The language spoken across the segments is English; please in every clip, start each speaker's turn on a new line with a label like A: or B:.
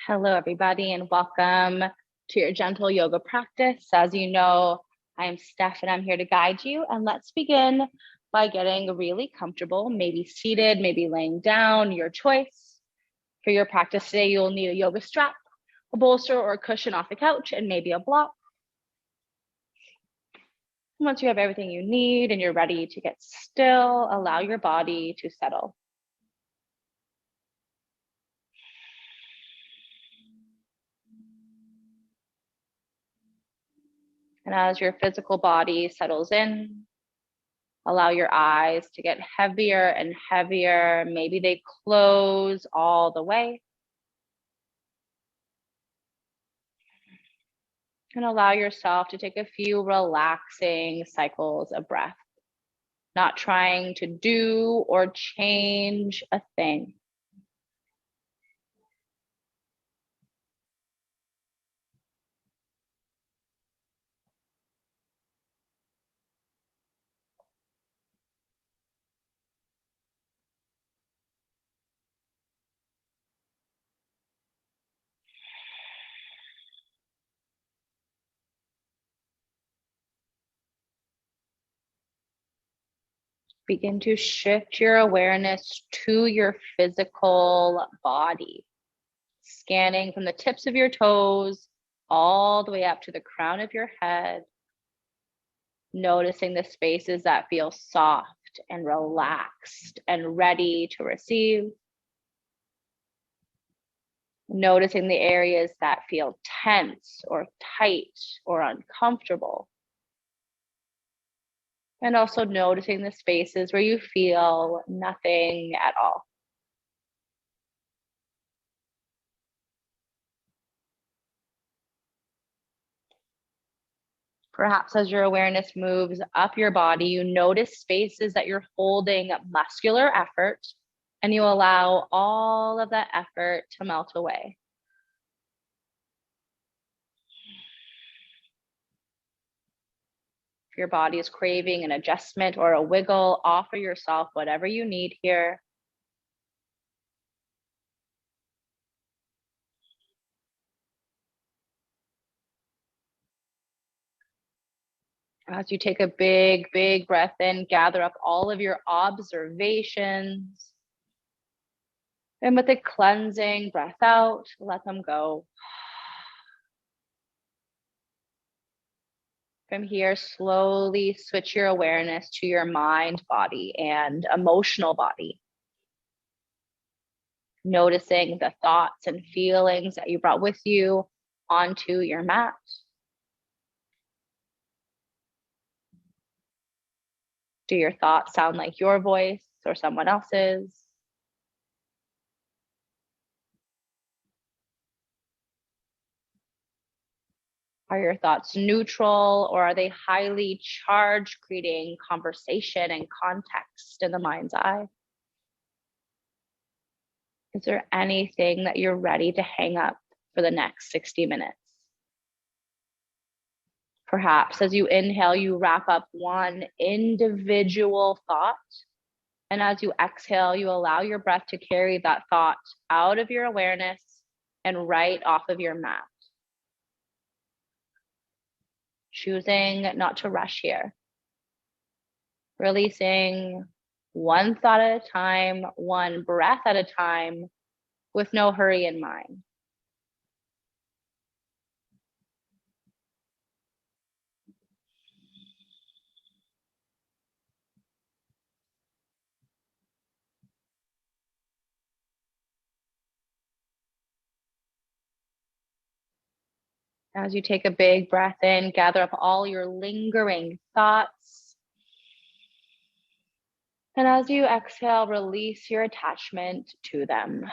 A: Hello, everybody, and welcome to your gentle yoga practice. As you know, I am Steph, and I'm here to guide you. And let's begin by getting really comfortable, maybe seated, maybe laying down, your choice. For your practice today, you'll need a yoga strap, a bolster or a cushion off the couch, and maybe a block. Once you have everything you need and you're ready to get still, allow your body to settle. And as your physical body settles in, allow your eyes to get heavier and heavier. Maybe they close all the way. And allow yourself to take a few relaxing cycles of breath, not trying to do or change a thing. Begin to shift your awareness to your physical body, scanning from the tips of your toes all the way up to the crown of your head, noticing the spaces that feel soft and relaxed and ready to receive. Noticing the areas that feel tense or tight or uncomfortable. And also noticing the spaces where you feel nothing at all. Perhaps as your awareness moves up your body, you notice spaces that you're holding muscular effort, and you allow all of that effort to melt away. If your body is craving an adjustment or a wiggle, offer yourself whatever you need here. As you take a big, big breath in, gather up all of your observations. And with a cleansing breath out, let them go. From here, slowly switch your awareness to your mind, body, and emotional body. Noticing the thoughts and feelings that you brought with you onto your mat. Do your thoughts sound like your voice or someone else's? Are your thoughts neutral, or are they highly charged, creating conversation and context in the mind's eye? Is there anything that you're ready to hang up for the next 60 minutes? Perhaps as you inhale, you wrap up one individual thought. And as you exhale, you allow your breath to carry that thought out of your awareness and right off of your mat. Choosing not to rush here. Releasing one thought at a time, one breath at a time, with no hurry in mind. As you take a big breath in, gather up all your lingering thoughts. And as you exhale, release your attachment to them.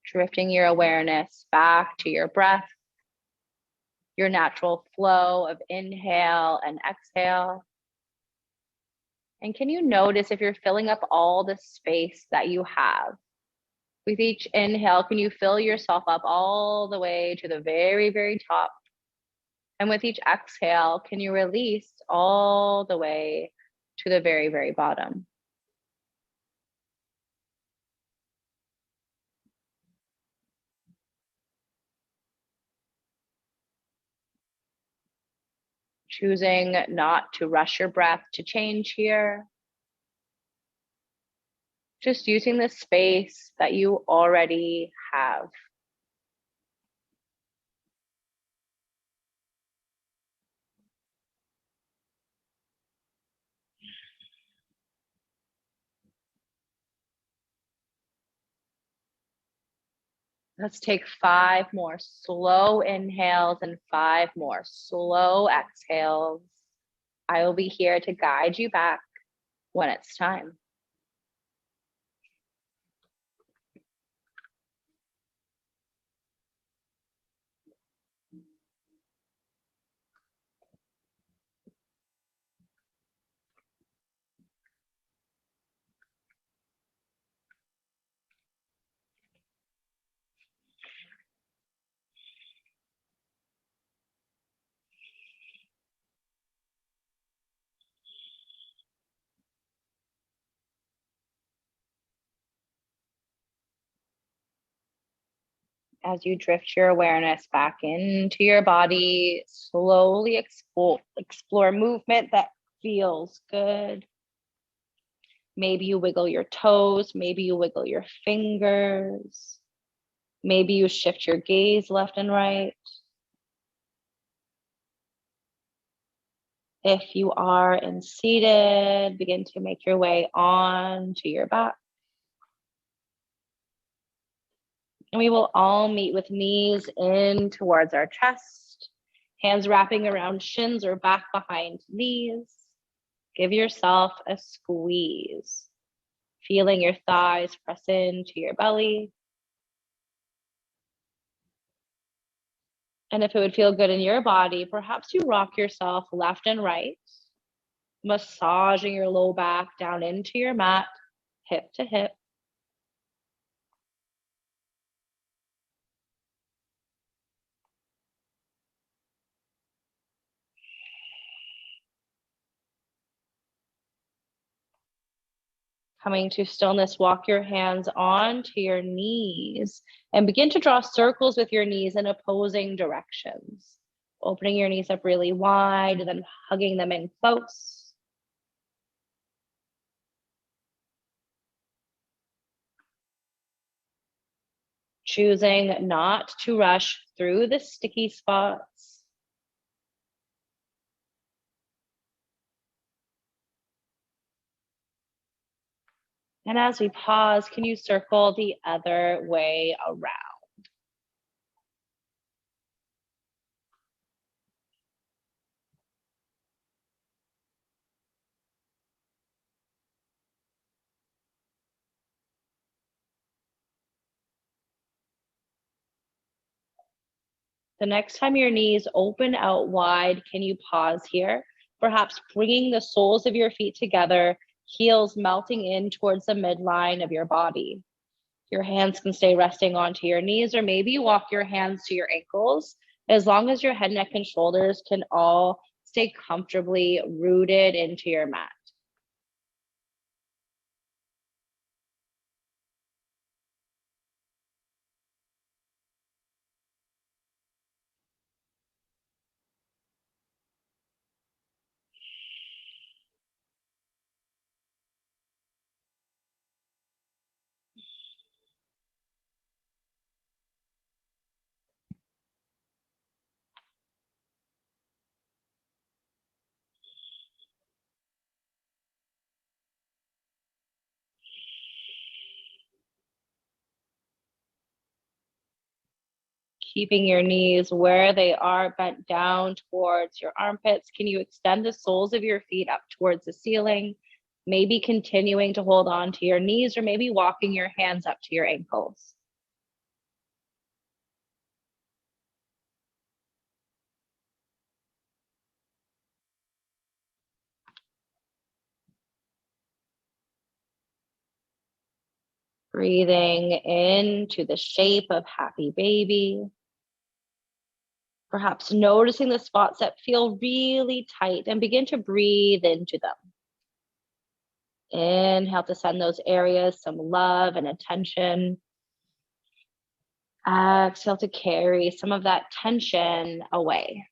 A: Drifting your awareness back to your breath, your natural flow of inhale and exhale. And can you notice if you're filling up all the space that you have? With each inhale, can you fill yourself up all the way to the very, very top? And with each exhale, can you release all the way to the very, very bottom? Choosing not to rush your breath to change here. Just using the space that you already have. Let's take 5 more slow inhales and 5 more slow exhales. I will be here to guide you back when it's time. As you drift your awareness back into your body, slowly explore movement that feels good. Maybe you wiggle your toes, maybe you wiggle your fingers, maybe you shift your gaze left and right. If you are in seated, begin to make your way on to your back. And we will all meet with knees in towards our chest, hands wrapping around shins or back behind knees. Give yourself a squeeze, feeling your thighs press into your belly. And if it would feel good in your body, perhaps you rock yourself left and right, massaging your low back down into your mat, hip to hip. Coming to stillness, walk your hands onto your knees and begin to draw circles with your knees in opposing directions. Opening your knees up really wide and then hugging them in close. Choosing not to rush through the sticky spots. And as we pause, can you circle the other way around? The next time your knees open out wide, can you pause here? Perhaps bringing the soles of your feet together, heels melting in towards the midline of your body. Your hands can stay resting onto your knees, or maybe you walk your hands to your ankles, as long as your head, neck, and shoulders can all stay comfortably rooted into your mat. Keeping your knees where they are, bent down towards your armpits. Can you extend the soles of your feet up towards the ceiling? Maybe continuing to hold on to your knees, or maybe walking your hands up to your ankles. Breathing into the shape of happy baby. Perhaps noticing the spots that feel really tight and begin to breathe into them. Inhale to send those areas some love and attention. Exhale to carry some of that tension away.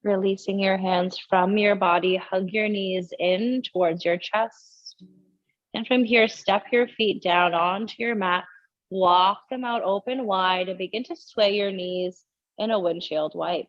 A: Releasing your hands from your body, hug your knees in towards your chest. And from here, step your feet down onto your mat, walk them out open wide, and begin to sway your knees in a windshield wipe.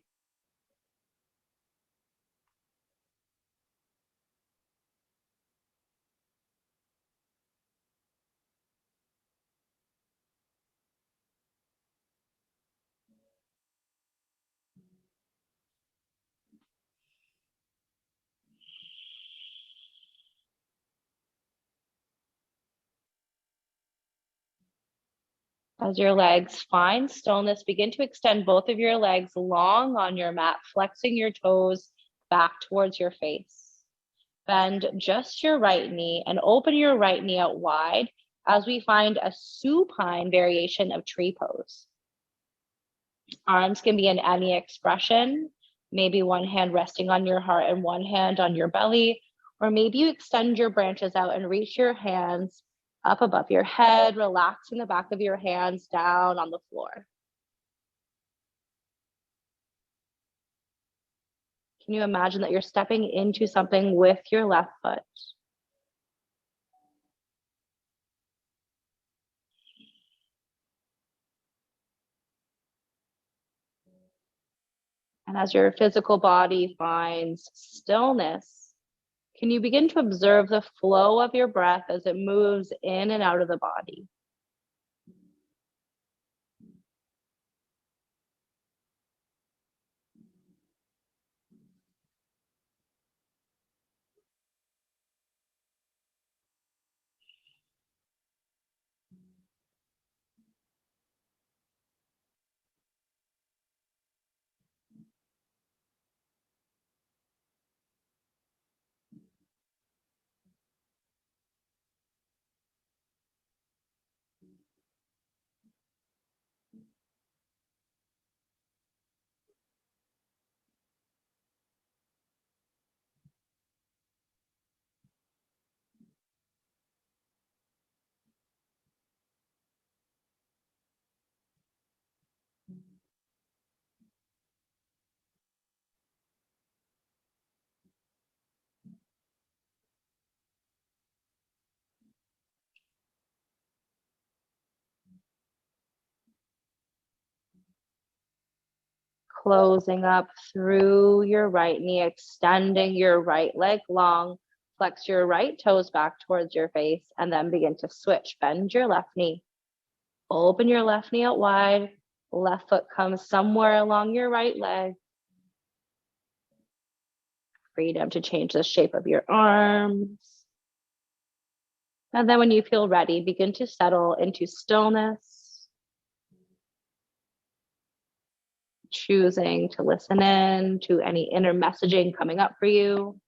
A: As your legs find stillness, begin to extend both of your legs long on your mat, flexing your toes back towards your face. Bend just your right knee and open your right knee out wide as we find a supine variation of tree pose. Arms can be in any expression, maybe one hand resting on your heart and one hand on your belly, or maybe you extend your branches out and reach your hands up above your head, relaxing the back of your hands down on the floor. Can you imagine that you're stepping into something with your left foot? And as your physical body finds stillness, can you begin to observe the flow of your breath as it moves in and out of the body? Closing up through your right knee, extending your right leg long, flex your right toes back towards your face, and then begin to switch. Bend your left knee, open your left knee out wide, left foot comes somewhere along your right leg. Freedom to change the shape of your arms. And then when you feel ready, begin to settle into stillness, choosing to listen in to any inner messaging coming up for you.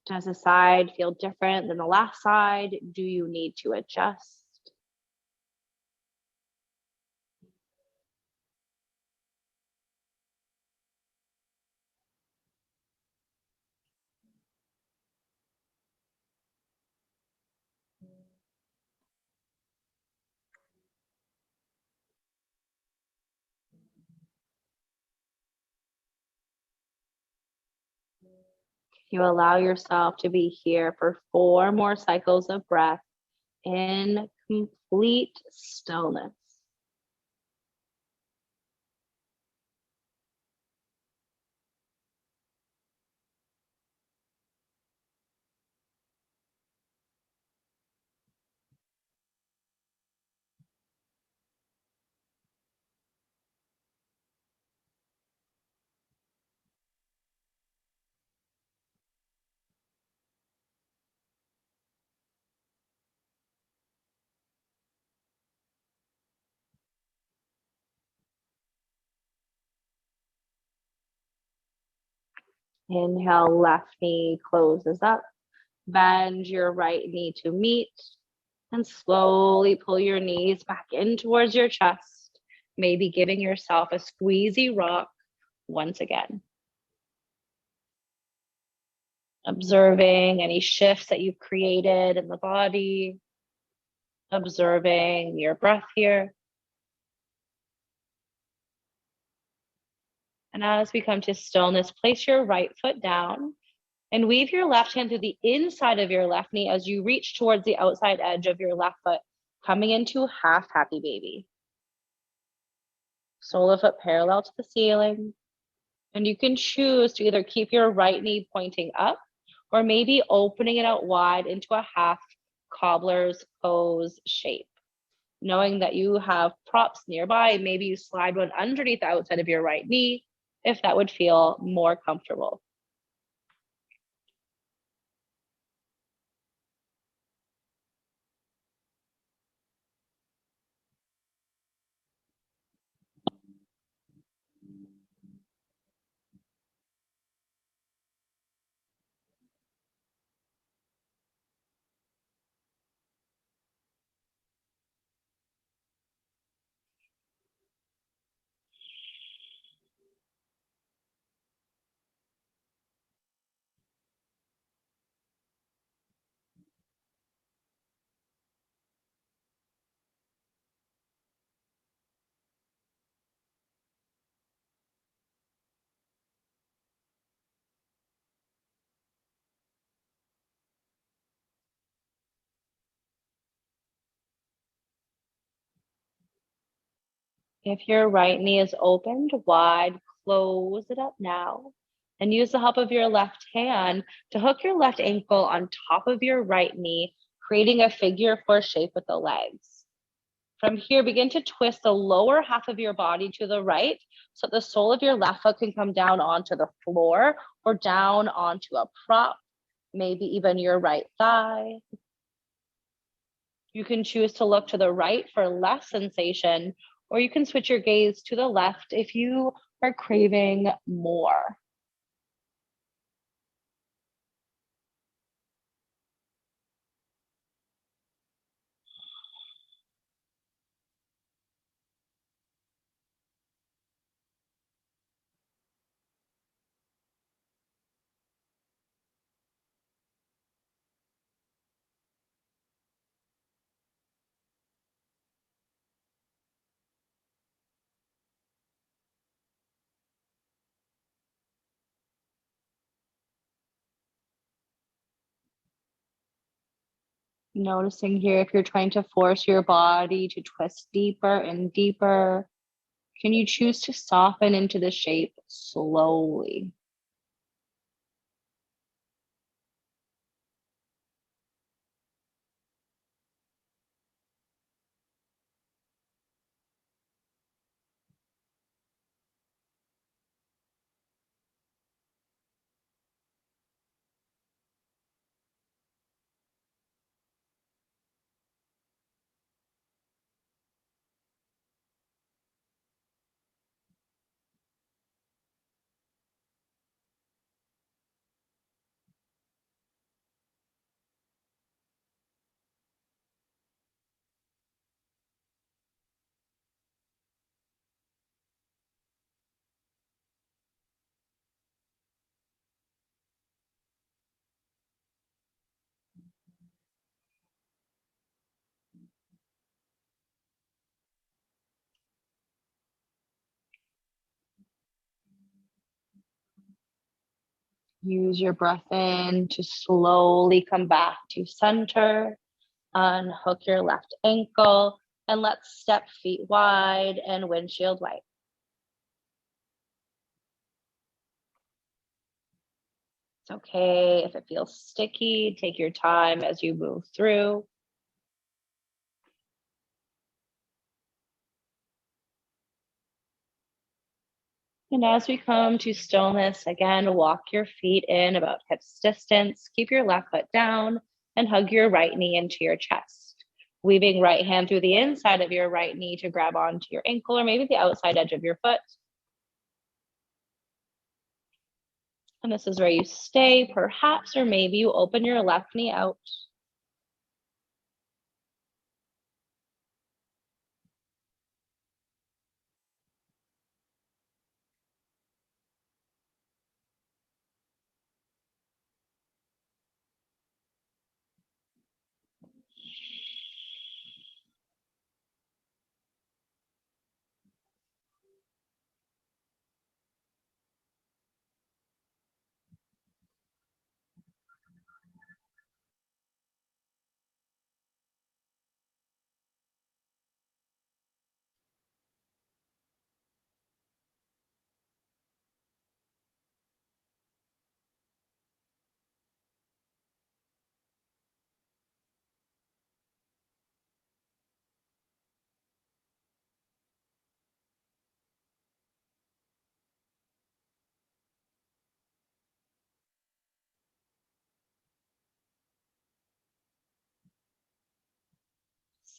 A: Does a side feel different than the last side? Do you need to adjust? You allow yourself to be here for 4 more cycles of breath in complete stillness. Inhale, left knee closes up. Bend your right knee to meet and slowly pull your knees back in towards your chest, maybe giving yourself a squeezy rock once again. Observing any shifts that you've created in the body, observing your breath here. And as we come to stillness, place your right foot down and weave your left hand through the inside of your left knee as you reach towards the outside edge of your left foot, coming into half happy baby. Sole of foot parallel to the ceiling. And you can choose to either keep your right knee pointing up or maybe opening it out wide into a half cobbler's pose shape. Knowing that you have props nearby, maybe you slide one underneath the outside of your right knee if that would feel more comfortable. If your right knee is opened wide, close it up now and use the help of your left hand to hook your left ankle on top of your right knee, creating a figure four shape with the legs. From here, begin to twist the lower half of your body to the right so the sole of your left foot can come down onto the floor or down onto a prop, maybe even your right thigh. You can choose to look to the right for less sensation, or you can switch your gaze to the left if you are craving more. Noticing here if you're trying to force your body to twist deeper and deeper, can you choose to soften into the shape slowly? Use your breath in to slowly come back to center. Unhook your left ankle and let's step feet wide and windshield wipe. It's okay if it feels sticky. Take your time as you move through. And as we come to stillness, again, walk your feet in about hips distance. Keep your left foot down and hug your right knee into your chest. Weaving right hand through the inside of your right knee to grab onto your ankle or maybe the outside edge of your foot. And this is where you stay, perhaps, or maybe you open your left knee out.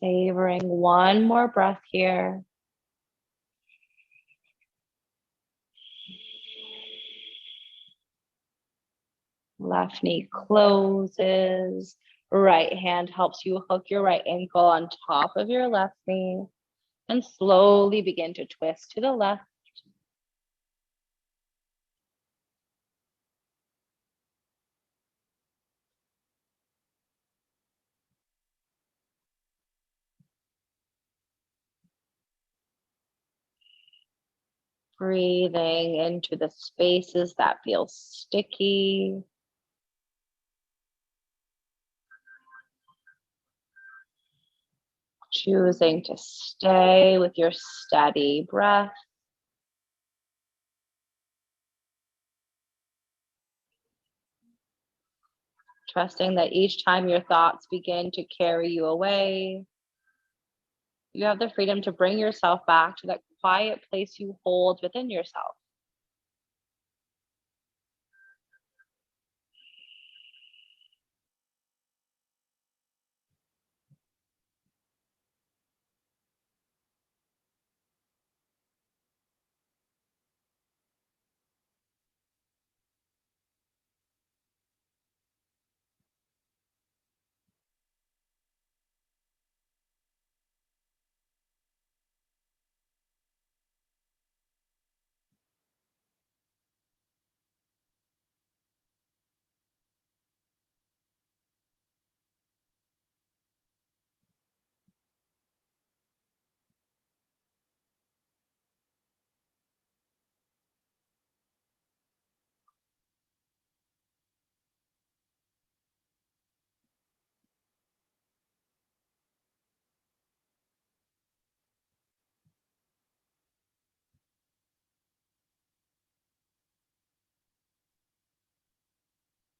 A: Savoring one more breath here. Left knee closes. Right hand helps you hook your right ankle on top of your left knee and slowly begin to twist to the left. Breathing into the spaces that feel sticky. Choosing to stay with your steady breath. Trusting that each time your thoughts begin to carry you away, you have the freedom to bring yourself back to that quiet place you hold within yourself.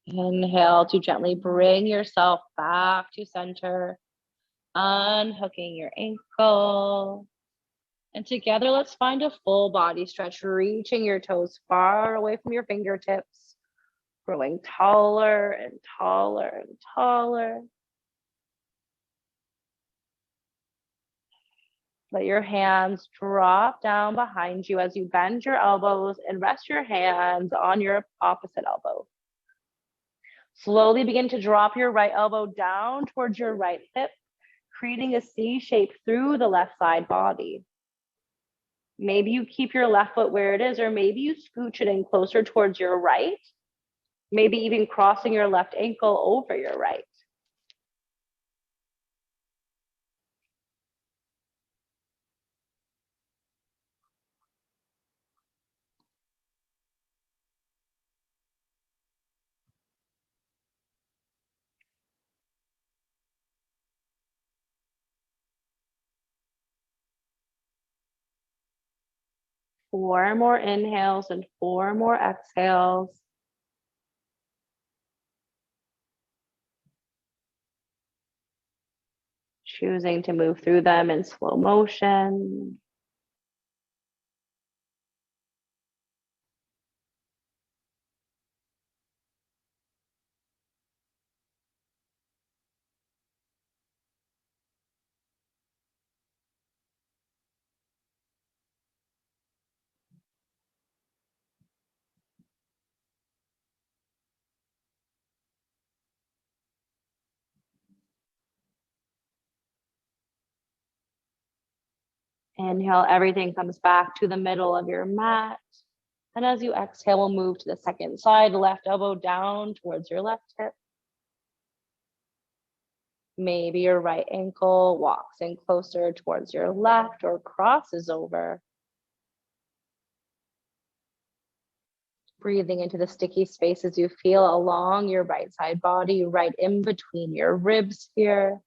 A: Inhale to gently bring yourself back to center, unhooking your ankle. And together, let's find a full body stretch, reaching your toes far away from your fingertips, growing taller and taller and taller. Let your hands drop down behind you as you bend your elbows and rest your hands on your opposite elbow. Slowly begin to drop your right elbow down towards your right hip, creating a C shape through the left side body. Maybe you keep your left foot where it is, or maybe you scooch it in closer towards your right, maybe even crossing your left ankle over your right. Four more inhales and four more exhales. Choosing to move through them in slow motion. Inhale, everything comes back to the middle of your mat. And as you exhale, we'll move to the second side, left elbow down towards your left hip. Maybe your right ankle walks in closer towards your left or crosses over. Breathing into the sticky spaces you feel along your right side body, right in between your ribs here.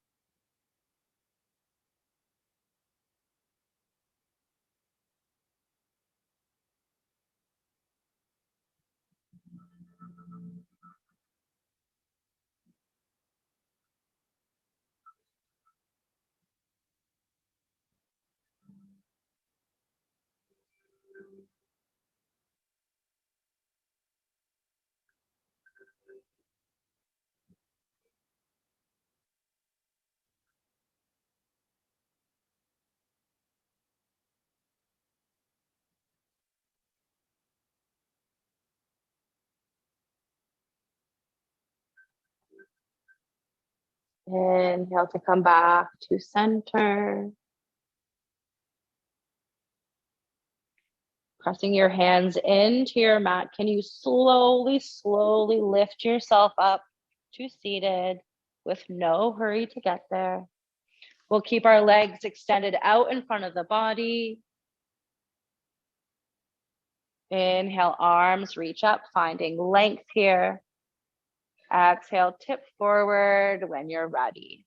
A: Inhale to come back to center. Pressing your hands into your mat. Can you slowly, slowly lift yourself up to seated with no hurry to get there? We'll keep our legs extended out in front of the body. Inhale, arms reach up, finding length here. Exhale, tip forward when you're ready.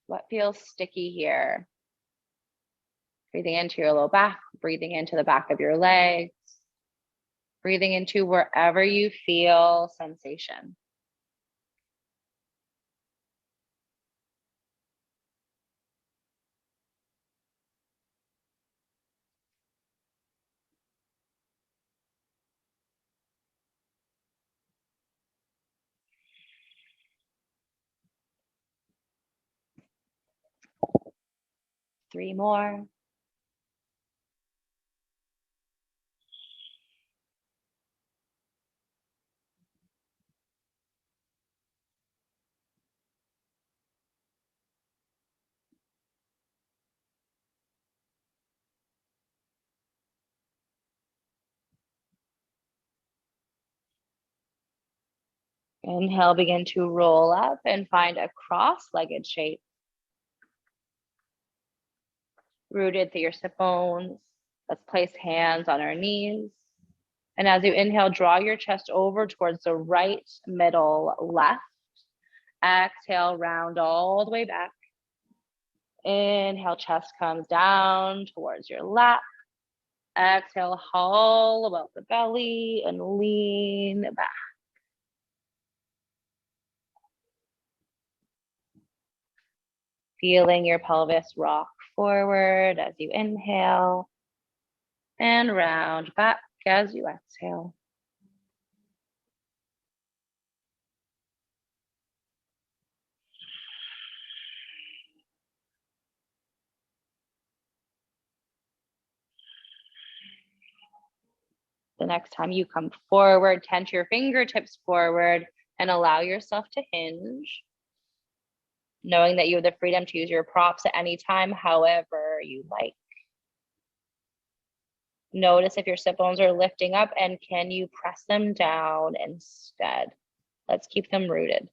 A: What feels sticky here? Breathing into your low back, breathing into the back of your legs, breathing into wherever you feel sensation. Three more. Inhale, begin to roll up and find a cross-legged shape. Rooted through your sit bones. Let's place hands on our knees. And as you inhale, draw your chest over towards the right, middle, left. Exhale, round all the way back. Inhale, chest comes down towards your lap. Exhale, hollow out the belly and lean back. Feeling your pelvis rock forward as you inhale and round back as you exhale. The next time you come forward, tense your fingertips forward and allow yourself to hinge, knowing that you have the freedom to use your props at any time, however you like. Notice if your sit bones are lifting up and can you press them down instead? Let's keep them rooted.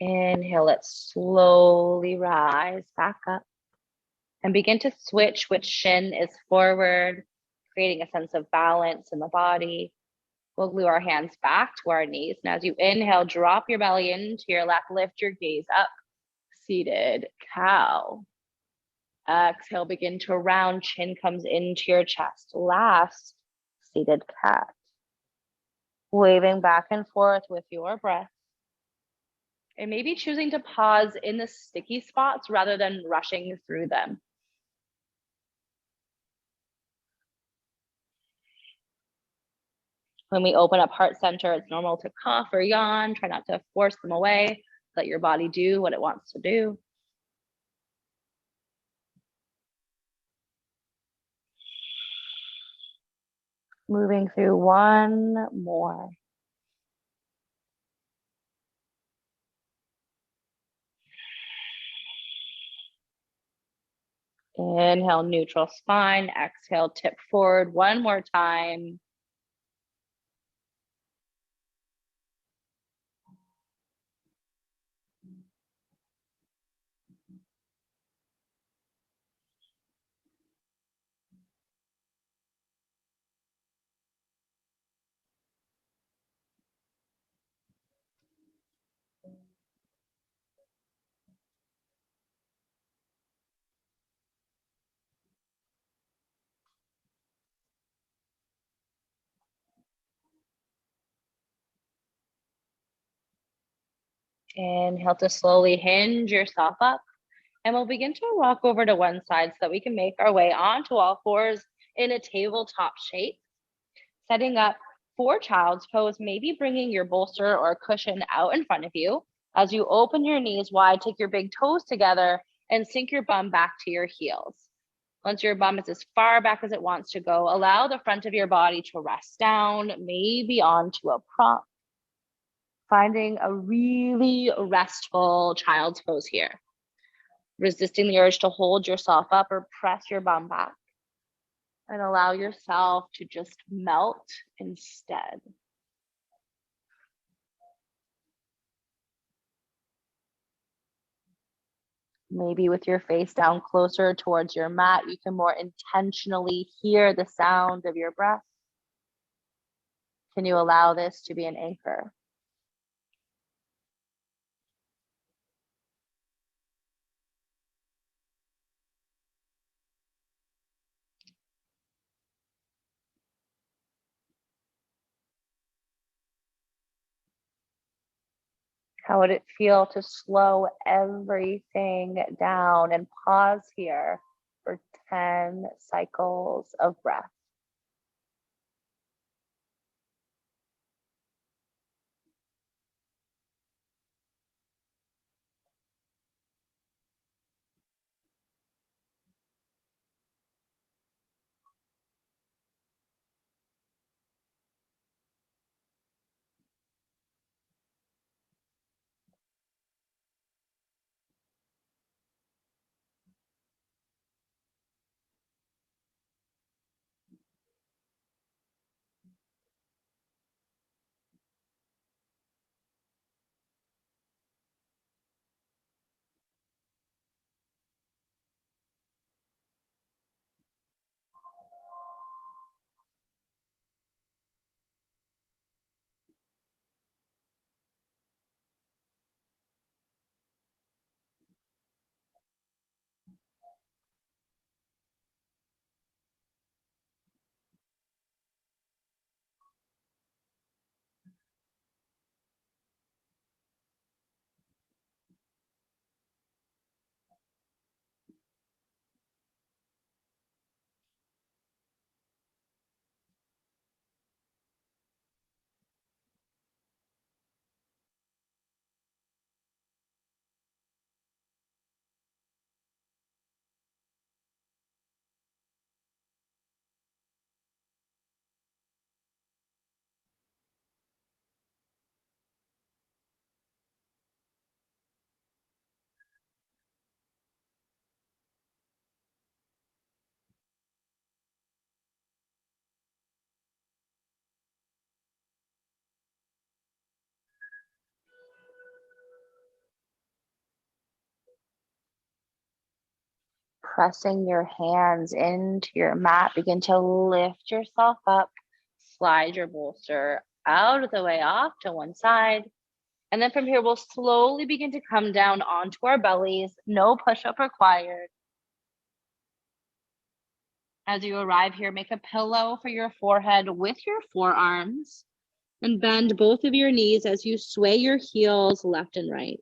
A: Inhale, let's slowly rise back up and begin to switch which shin is forward, creating a sense of balance in the body. We'll glue our hands back to our knees. And as you inhale, drop your belly into your lap, lift your gaze up, seated cow. Exhale, begin to round, chin comes into your chest. Last, seated cat. Waving back and forth with your breath. And maybe choosing to pause in the sticky spots rather than rushing through them. When we open up heart center, it's normal to cough or yawn. Try not to force them away. Let your body do what it wants to do. Moving through one more. Inhale, neutral spine. Exhale, tip forward one more time. Inhale to slowly hinge yourself up. And we'll begin to rock over to one side so that we can make our way onto all fours in a tabletop shape. Setting up for child's pose, maybe bringing your bolster or cushion out in front of you. As you open your knees wide, take your big toes together and sink your bum back to your heels. Once your bum is as far back as it wants to go, allow the front of your body to rest down, maybe onto a prop. Finding a really restful child's pose here. Resisting the urge to hold yourself up or press your bum back. And allow yourself to just melt instead. Maybe with your face down closer towards your mat, you can more intentionally hear the sound of your breath. Can you allow this to be an anchor? How would it feel to slow everything down and pause here for 10 cycles of breath? Pressing your hands into your mat, begin to lift yourself up, slide your bolster out of the way off to one side. And then from here, we'll slowly begin to come down onto our bellies, no push-up required. As you arrive here, make a pillow for your forehead with your forearms and bend both of your knees as you sway your heels left and right.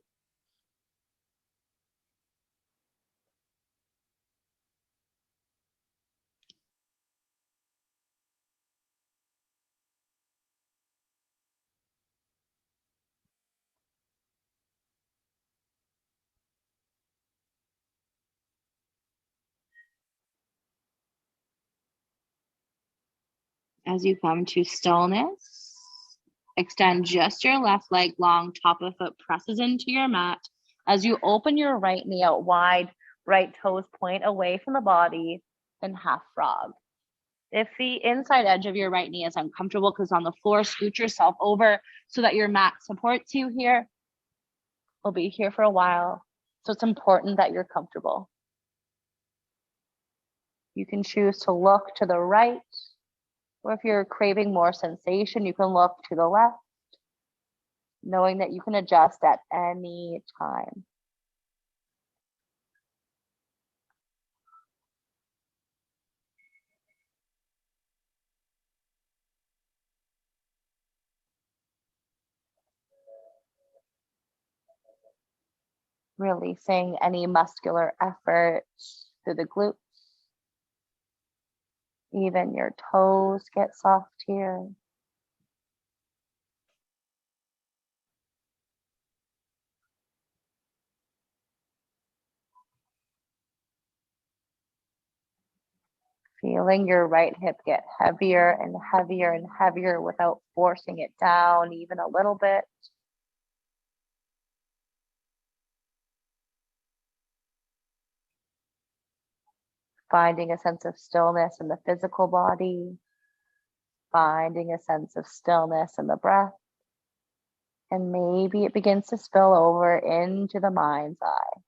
A: As you come to stillness, extend just your left leg long, top of foot presses into your mat. As you open your right knee out wide, right toes point away from the body, and half frog. If the inside edge of your right knee is uncomfortable because on the floor, scoot yourself over so that your mat supports you here. We'll be here for a while, so it's important that you're comfortable. You can choose to look to the right, or if you're craving more sensation, you can look to the left, knowing that you can adjust at any time. Releasing any muscular effort through the glutes. Even your toes get soft here. Feeling your right hip get heavier and heavier and heavier without forcing it down even a little bit. Finding a sense of stillness in the physical body. Finding a sense of stillness in the breath. And maybe it begins to spill over into the mind's eye.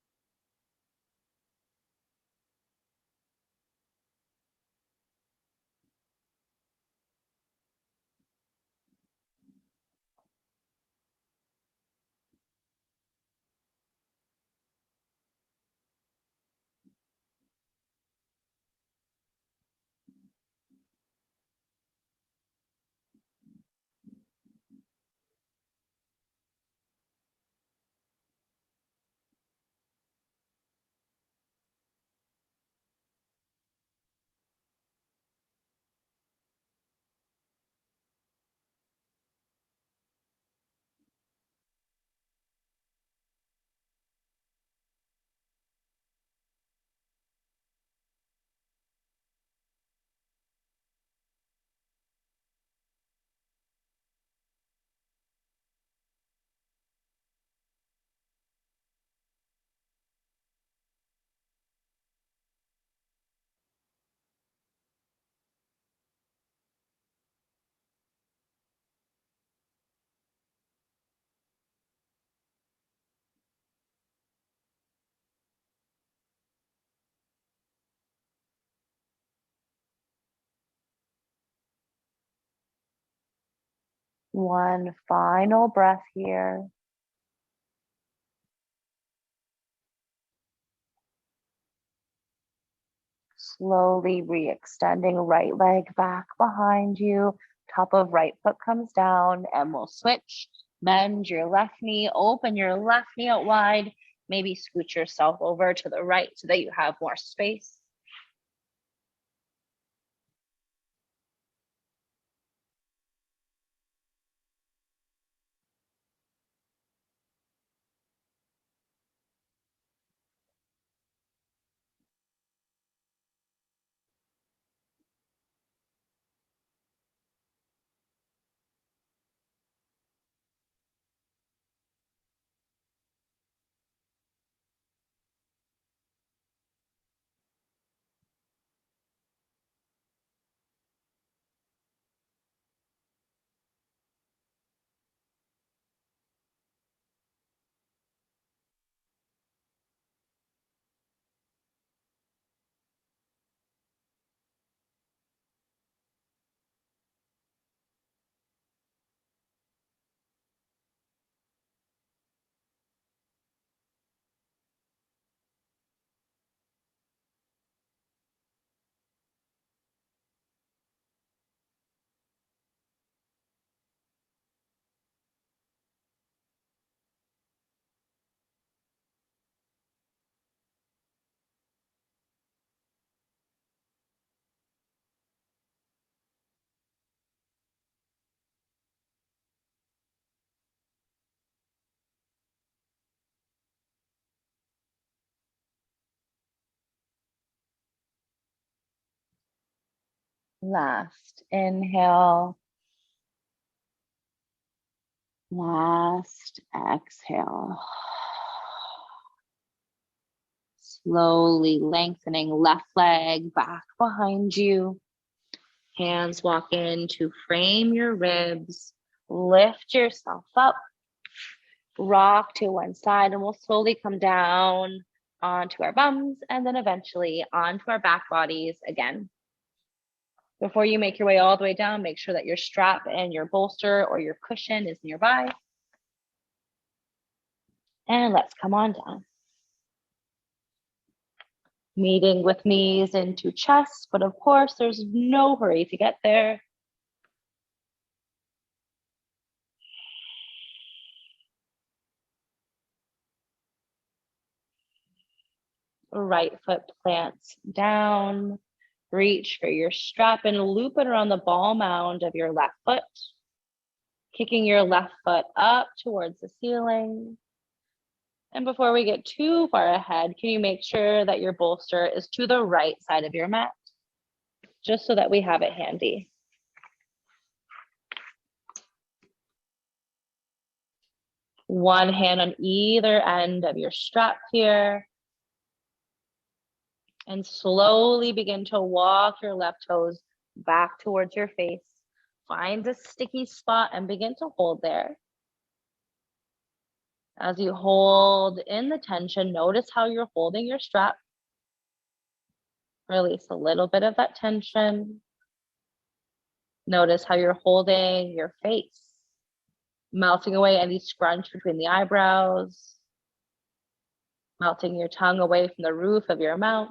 A: One final breath here. Slowly re-extending right leg back behind you. Top of right foot comes down and we'll switch. Bend your left knee, open your left knee out wide. Maybe scoot yourself over to the right so that you have more space. Last inhale. Last exhale. Slowly lengthening left leg back behind you. Hands walk in to frame your ribs. Lift yourself up. Rock to one side, and we'll slowly come down onto our bums and then eventually onto our back bodies again. Before you make your way all the way down, make sure that your strap and your bolster or your cushion is nearby. And let's come on down. Meeting with knees into chest, but of course, there's no hurry to get there. Right foot plants down. Reach for your strap and loop it around the ball mound of your left foot. Kicking your left foot up towards the ceiling. And before we get too far ahead, can you make sure that your bolster is to the right side of your mat? Just so that we have it handy. One hand on either end of your strap here. And slowly begin to walk your left toes back towards your face. Find a sticky spot and begin to hold there. As you hold in the tension, notice how you're holding your strap. Release a little bit of that tension. Notice how you're holding your face, melting away any scrunch between the eyebrows, melting your tongue away from the roof of your mouth.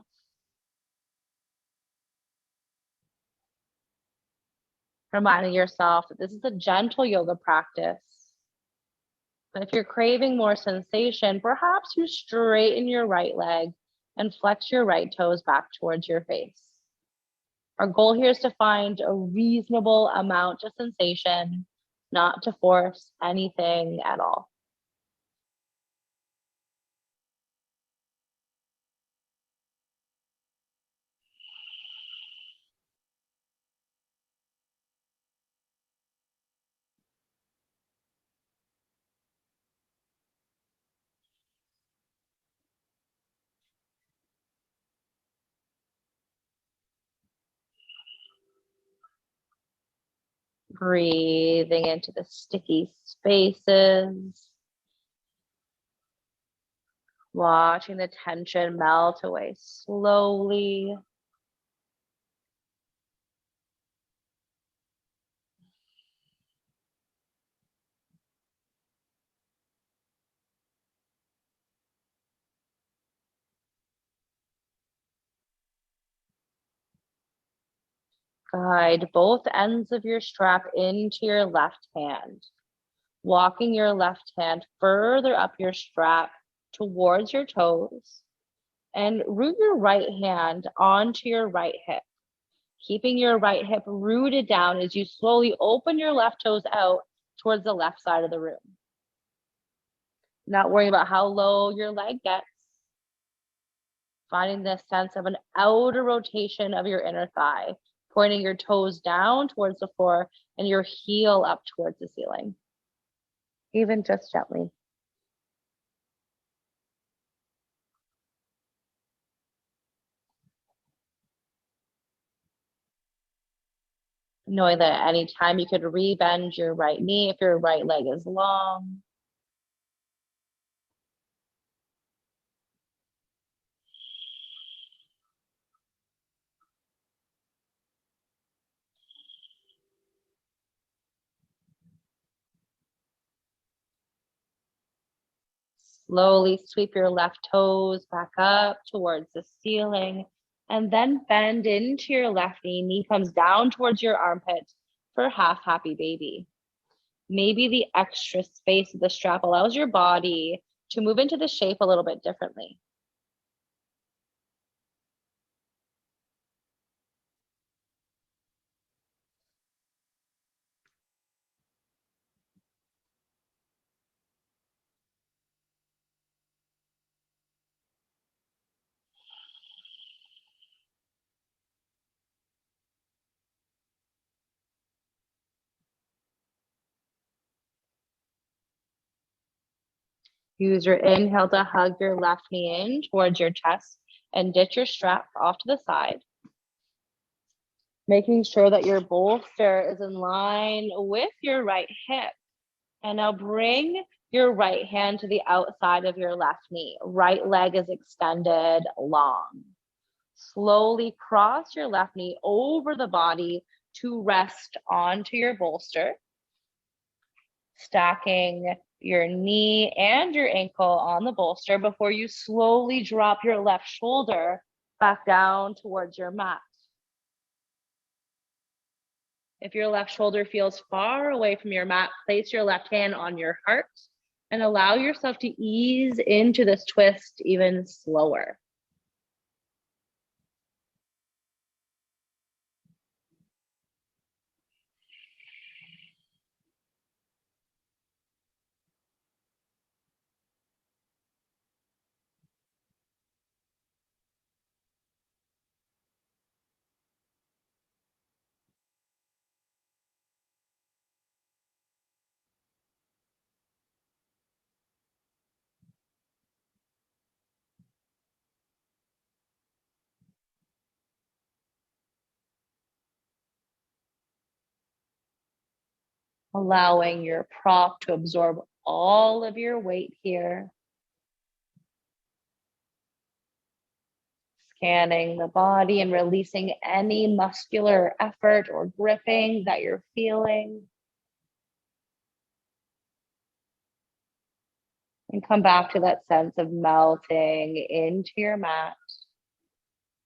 A: Reminding yourself that this is a gentle yoga practice. But if you're craving more sensation, perhaps you straighten your right leg and flex your right toes back towards your face. Our goal here is to find a reasonable amount of sensation, not to force anything at all. Breathing into the sticky spaces. Watching the tension melt away slowly. Guide both ends of your strap into your left hand. Walking your left hand further up your strap towards your toes. And root your right hand onto your right hip. Keeping your right hip rooted down as you slowly open your left toes out towards the left side of the room. Not worrying about how low your leg gets. Finding this sense of an outer rotation of your inner thigh, pointing your toes down towards the floor and your heel up towards the ceiling. Even just gently. Knowing that at any time you could rebend your right knee if your right leg is long. Slowly sweep your left toes back up towards the ceiling and then bend into your left knee. Knee comes down towards your armpit for half happy baby. Maybe the extra space of the strap allows your body to move into the shape a little bit differently. Use your inhale to hug your left knee in towards your chest and ditch your strap off to the side. Making sure that your bolster is in line with your right hip. And now bring your right hand to the outside of your left knee. Right leg is extended long. Slowly cross your left knee over the body to rest onto your bolster. Stacking your knee and your ankle on the bolster before you slowly drop your left shoulder back down towards your mat. If your left shoulder feels far away from your mat, place your left hand on your heart and allow yourself to ease into this twist even slower. allowing your prop to absorb all of your weight here. Scanning the body and releasing any muscular effort or gripping that you're feeling. And come back to that sense of melting into your mat,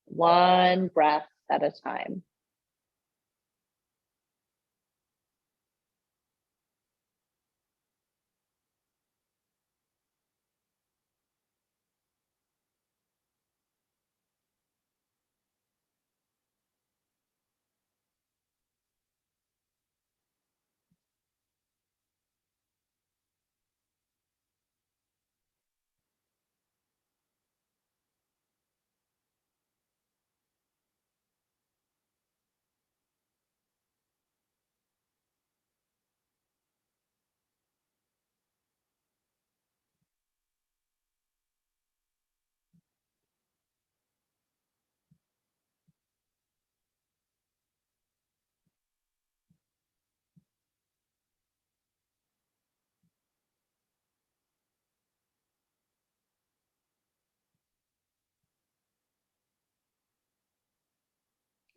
A: one breath at a time.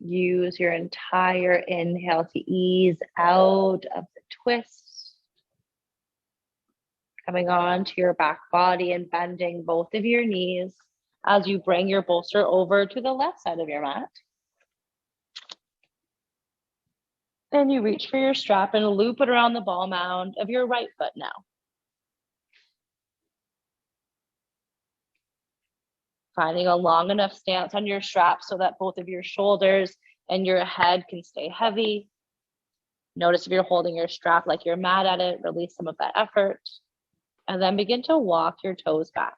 A: Use your entire inhale to ease out of the twist. Coming on to your back body and bending both of your knees as you bring your bolster over to the left side of your mat. And you reach for your strap and loop it around the ball mound of your right foot now. Finding a long enough stance on your strap so that both of your shoulders and your head can stay heavy. Notice if you're holding your strap like you're mad at it, release some of that effort. And then begin to walk your toes back.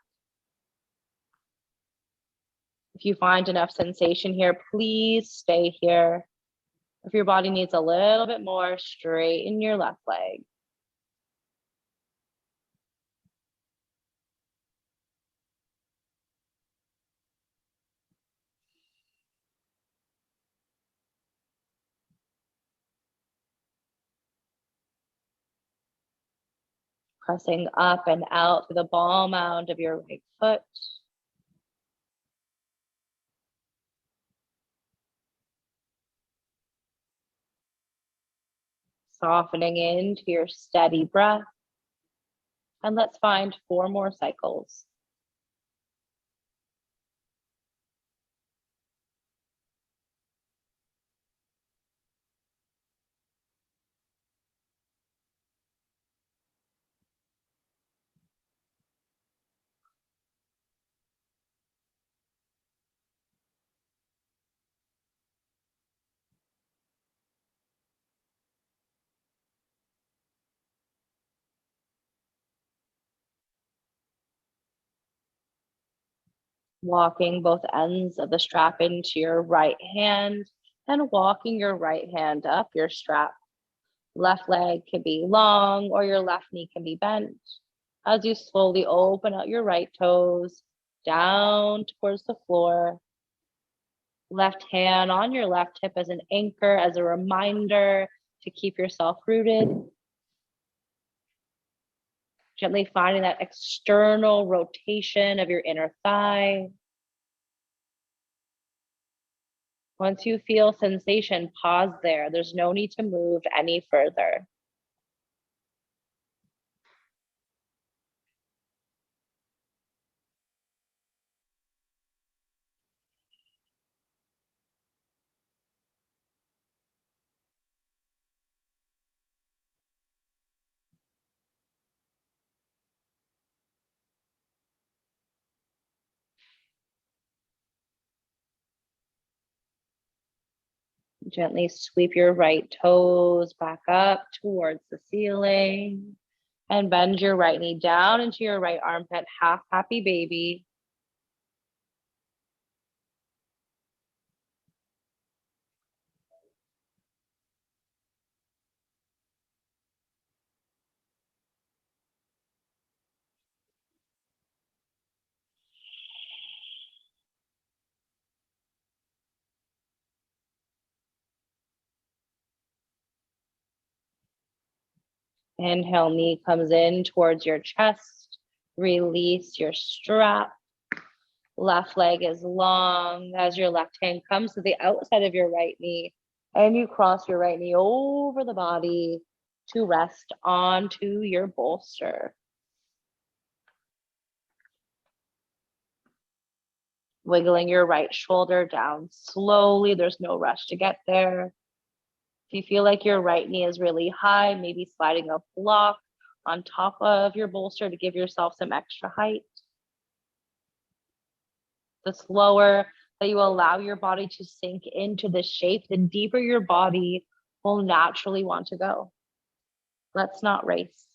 A: If you find enough sensation here, please stay here. If your body needs a little bit more, straighten your left leg. Pressing up and out through the ball mound of your right foot. Softening into your steady breath. And let's find 4 more cycles. Walking both ends of the strap into your right hand and walking your right hand up your strap. Left leg can be long or your left knee can be bent. As you slowly open out your right toes down towards the floor. Left hand on your left hip as an anchor, as a reminder to keep yourself rooted. Gently finding that external rotation of your inner thigh. Once you feel sensation, pause there. There's no need to move any further. Gently sweep your right toes back up towards the ceiling and bend your right knee down into your right armpit, half happy baby. Inhale, knee comes in towards your chest. Release your strap. Left leg is long as your left hand comes to the outside of your right knee. And you cross your right knee over the body to rest onto your bolster. Wiggling your right shoulder down slowly. There's no rush to get there. If you feel like your right knee is really high, maybe sliding a block on top of your bolster to give yourself some extra height. The slower that you allow your body to sink into the shape, the deeper your body will naturally want to go. Let's not race.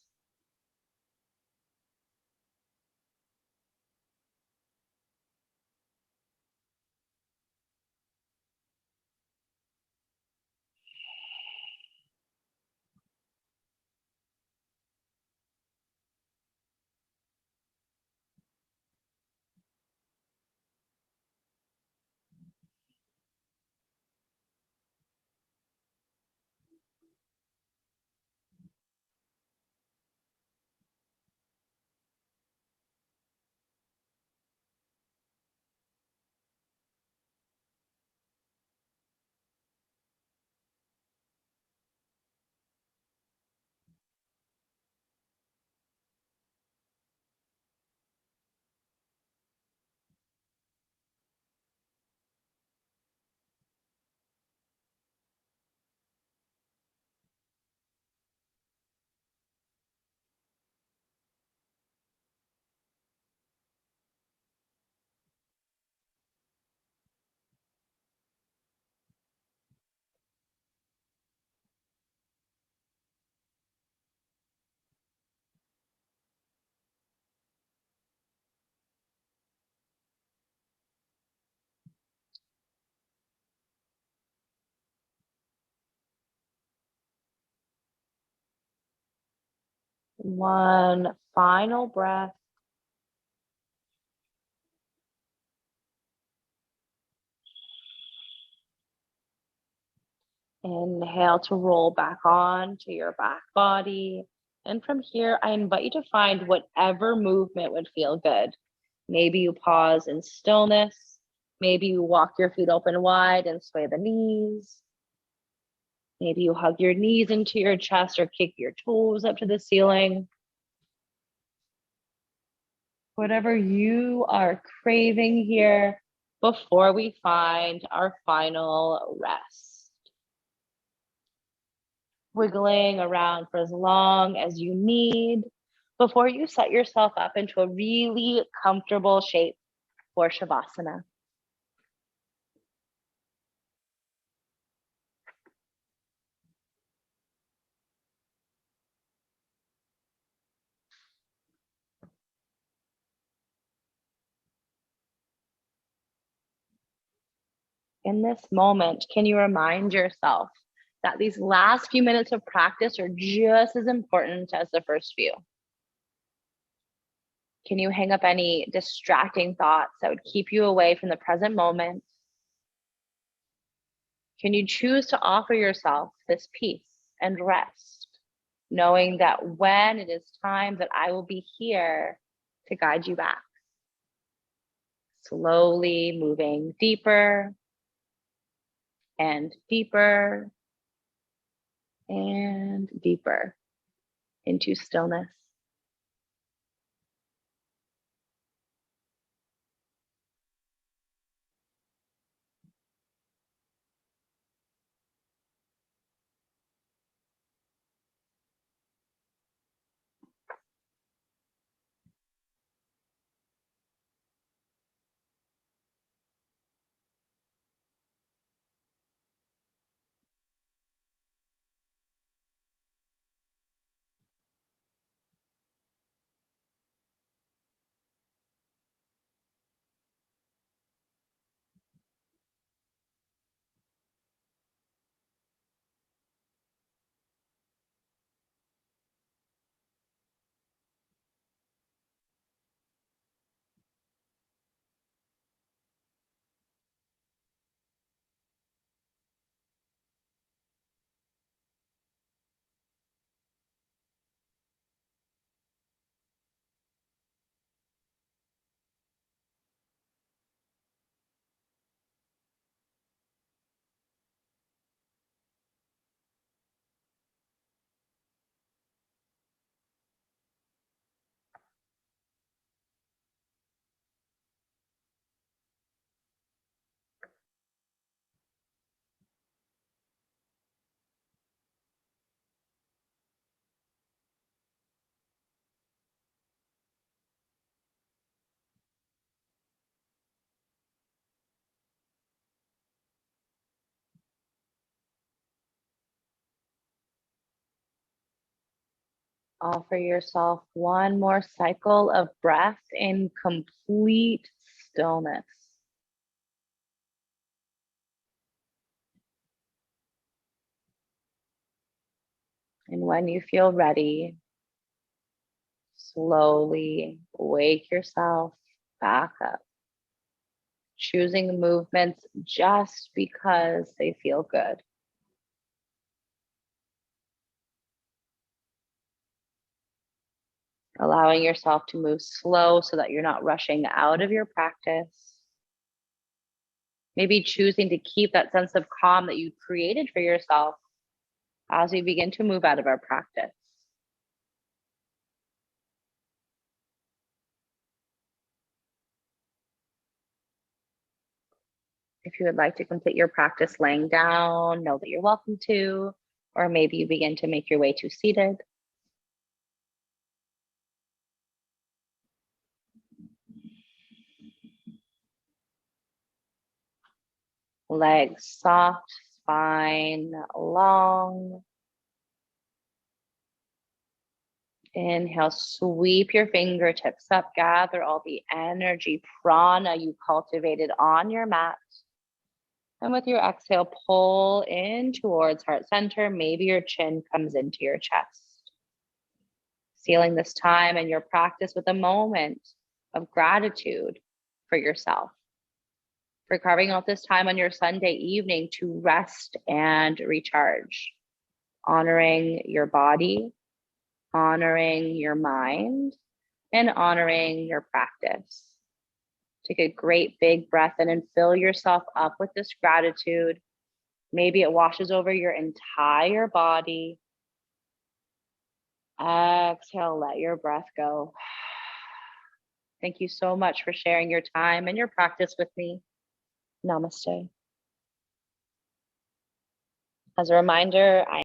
A: One final breath. Inhale to roll back on to your back body. And from here, I invite you to find whatever movement would feel good. Maybe you pause in stillness. Maybe you walk your feet open wide and sway the knees. Maybe you hug your knees into your chest or kick your toes up to the ceiling. Whatever you are craving here before we find our final rest. Wiggling around for as long as you need before you set yourself up into a really comfortable shape for Shavasana. In this moment, can you remind yourself that these last few minutes of practice are just as important as the first few? Can you hang up any distracting thoughts that would keep you away from the present moment? Can you choose to offer yourself this peace and rest, knowing that when it is time that I will be here to guide you back? Slowly moving deeper and deeper and deeper into stillness. Offer yourself one more cycle of breath in complete stillness. And when you feel ready, slowly wake yourself back up, choosing movements just because they feel good. Allowing yourself to move slow so that you're not rushing out of your practice. Maybe choosing to keep that sense of calm that you created for yourself as we begin to move out of our practice. If you would like to complete your practice laying down, know that you're welcome to, or maybe you begin to make your way to seated. Legs soft, spine long. Inhale, sweep your fingertips up, gather all the energy, prana you cultivated on your mat. And with your exhale, pull in towards heart center. Maybe your chin comes into your chest. Sealing this time and your practice with a moment of gratitude for yourself, for carving out this time on your Sunday evening to rest and recharge, honoring your body, honoring your mind, and honoring your practice. Take a great big breath in and fill yourself up with this gratitude. Maybe it washes over your entire body. Exhale, let your breath go. Thank you so much for sharing your time and your practice with me. Namaste. As a reminder, I